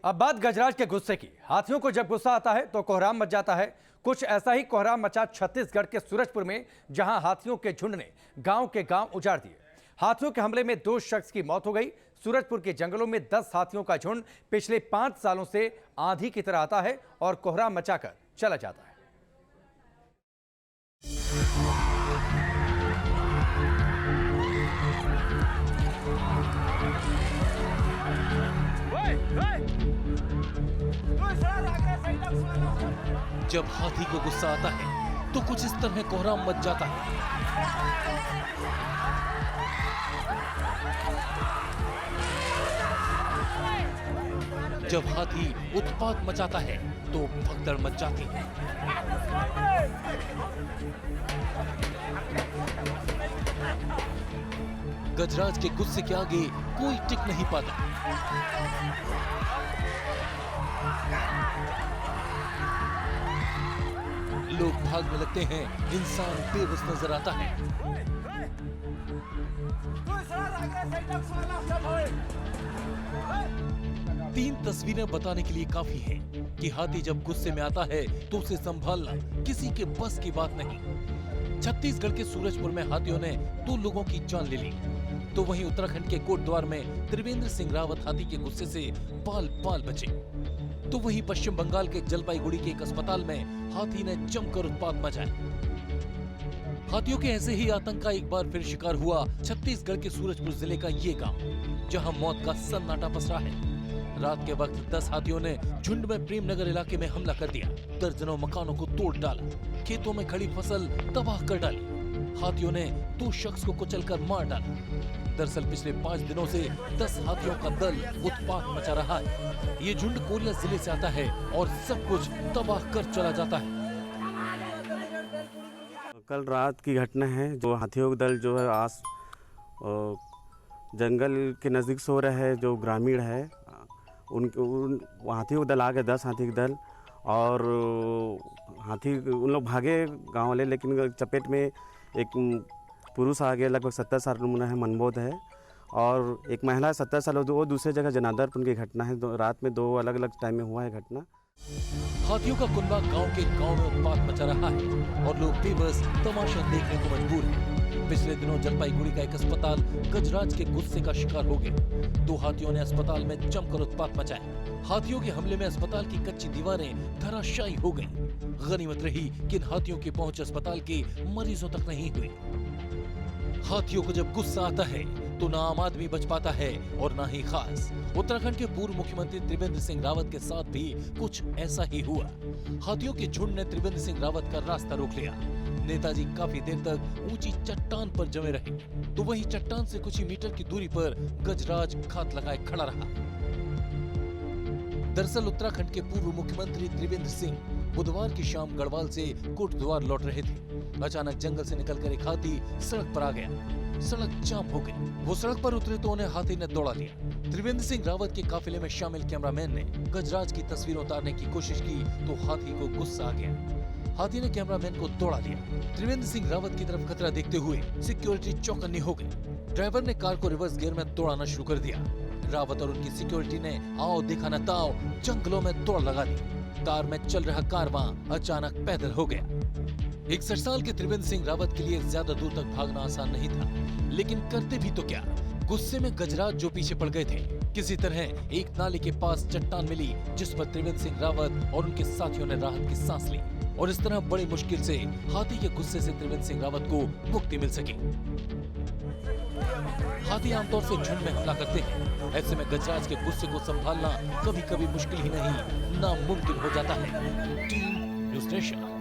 अब बात गजराज के गुस्से की। हाथियों को जब गुस्सा आता है तो कोहराम मच जाता है। कुछ ऐसा ही कोहराम मचा छत्तीसगढ़ के सूरजपुर में, जहां हाथियों के झुंड ने गांव के गांव उजाड़ दिए। हाथियों के हमले में 2 शख्स की मौत हो गई। सूरजपुर के जंगलों में 10 हाथियों का झुंड पिछले 5 सालों से आंधी की तरह आता है और कोहराम मचाकर चला जाता है। जब हाथी को गुस्सा आता है तो कुछ इस तरह कोहराम मच जाता है। जब हाथी उत्पात मचाता है तो भगदड़ मच जाती है। गजराज के गुस्से के आगे कोई टिक नहीं पाता। लोग भागने लगते हैं, इंसान बेबस नजर आता है। तीन तस्वीरें बताने के लिए काफी है कि हाथी जब गुस्से में आता है तो उसे संभालना किसी के बस की बात नहीं। छत्तीसगढ़ के सूरजपुर में हाथियों ने 2 लोगों की जान ले ली, तो वहीं उत्तराखंड के कोटद्वार में त्रिवेंद्र सिंह रावत हाथी के गुस्से से बाल बाल बचे। तो वहीं पश्चिम बंगाल के जलपाईगुड़ी के एक अस्पताल में हाथी ने जमकर उत्पात मचाया। हाथियों के ऐसे ही आतंक का एक बार फिर शिकार हुआ छत्तीसगढ़ के सूरजपुर जिले का ये गांव, जहां मौत का सन्नाटा पसरा है। रात के वक्त 10 हाथियों ने झुंड में प्रेमनगर इलाके में हमला कर दिया। दर्जनों मकानों को तोड़ डाला, खेतों में खड़ी फसल तबाह कर डाली। हाथियों ने 2 शख्स को कुचलकर मार डाला। दरअसल पिछले 5 दिनों से 10 हाथियों का दल उत्पात मचा रहा है। ये झुंड कोरिया जिले से आता है और सब कुछ तबाह कर चला जाता है। कल रात की घटना है, जो हाथियों का दल जो है जंगल के नज़दीक सो रहे हैं, जो ग्रामीण है उन हाथियों का दल आ गया, 10 हाथी का दल। और हाथी उन लोग भागे गांव वाले, लेकिन चपेट में एक पुरुष आ गया, लगभग 70 साल उम्र है, मनबोध है। और एक महिला 70 साल, वो दूसरे जगह जनादरपुर की घटना है। रात में 2 अलग अलग टाइम में हुआ है घटना। हाथियों का कुनबा गांव के गांव में उत्पात मचा रहा है और लोग बेबस तमाशा देखने को मजबूर हैं। पिछले दिनों जलपाईगुड़ी का एक अस्पताल गजराज के गुस्से का शिकार हो गया। 2 हाथियों ने अस्पताल में जमकर उत्पात मचाया। हाथियों के हमले में अस्पताल की कच्ची दीवारें धराशायी हो गईं। गनीमत रही कि इन हाथियों की पहुंच अस्पताल के मरीजों तक नहीं हुई। हाथियों को जब गुस्सा आता है तो ना आम आदमी बच पाता है और ना ही खास। उत्तराखंड के पूर्व मुख्यमंत्री त्रिवेंद्र सिंह रावत के साथ भी कुछ ऐसा ही हुआ। हाथियों के झुंड ने त्रिवेंद्र सिंह रावत का रास्ता रोक लिया। नेताजी काफी देर तक ऊंची चट्टान पर जमे रहे, तो वहीं चट्टान से कुछ ही मीटर की दूरी पर गजराज घात लगाए खड़ा रहा। दरअसल उत्तराखंड के पूर्व मुख्यमंत्री त्रिवेंद्र सिंह बुधवार की शाम गढ़वाल से कोटद्वार लौट रहे थे। अचानक जंगल से निकलकर एक हाथी सड़क पर आ गया। सड़क जाम हो गई। वो सड़क पर उतरे तो उन्हें हाथी ने दौड़ा लिया। त्रिवेंद्र सिंह रावत के काफिले में शामिल कैमरामैन ने गजराज की तस्वीर उतारने की कोशिश की तो हाथी को गुस्सा आ गया। हाथी ने कैमरामैन को दौड़ा लिया। त्रिवेंद्र सिंह रावत की तरफ खतरा देखते हुए सिक्योरिटी चौकन्नी हो गई। ड्राइवर ने कार को रिवर्स गियर में दौड़ाना शुरू कर दिया। रावत और उनकी सिक्योरिटी ने आओ देखा न ताओ जंगलों में दौड़ लगा दी। कार में चल रहा कारवां अचानक पैदल हो गया। 61 साल के त्रिवेंद्र सिंह रावत के लिए ज्यादा दूर तक भागना आसान नहीं था, लेकिन करते भी तो क्या। गुस्से में गजराज जो पीछे पड़ गए थे। किसी तरह एक नाले के पास चट्टान मिली, जिस पर त्रिवेंद्र सिंह रावत और उनके साथियों ने राहत की सांस ली और इस तरह बड़ी मुश्किल से हाथी के गुस्से से त्रिवेंद्र सिंह रावत को मुक्ति मिल सकी। हाथी आमतौर से झुंड में हमला करते हैं, ऐसे में गजराज के गुस्से को संभालना कभी कभी मुश्किल ही नहीं नामुमकिन हो जाता है। Team news nation.